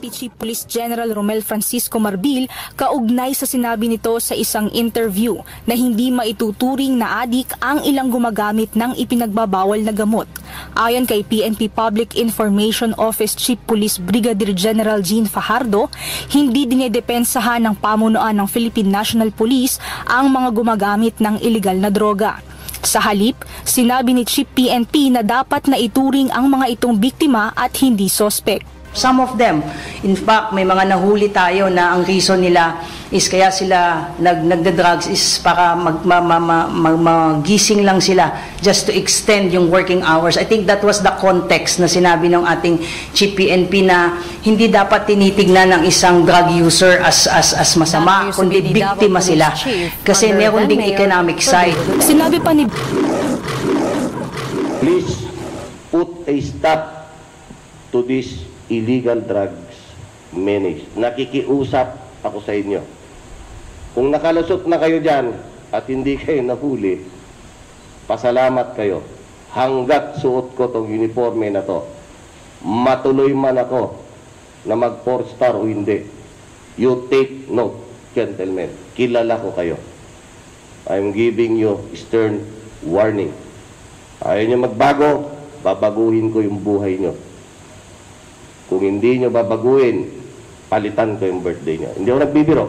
PNP Chief Police General Romel Francisco Marbil kaugnay sa sinabi nito sa isang interview na hindi maituturing na adik ang ilang gumagamit ng ipinagbabawal na gamot. Ayon kay PNP Public Information Office Chief Police Brigadier General Jean Fajardo, hindi dinedepensahan ng pamunuan ng Philippine National Police ang mga gumagamit ng illegal na droga. Sa halip, sinabi ni Chief PNP na dapat na ituring ang mga itong biktima at hindi sospek. Some of them, in fact, may mga nahuli tayo na ang reason nila is kaya sila nagda-drugs is para magising lang sila just to extend yung working hours. I think that was the context na sinabi ng ating Chief PNP na hindi dapat tinitignan ng isang drug user as masama, kundi biktima sila. Kasi meron ding economic side. Sinabi pa ni Please put a stop to this illegal drugs menace. Nakikiusap ako sa inyo. Kung nakalusot na kayo dyan at hindi kayo nahuli, pasalamat kayo. Hanggat suot ko tong uniforme na to, matuloy man ako na mag 4-star o hindi. You take note, gentlemen. Kilala ko kayo. I'm giving you stern warning. Ayaw nyo magbago, babaguhin ko yung buhay nyo. Kung hindi nyo babaguhin, palitan ko yung birthday nyo. Hindi ako nagbibiro.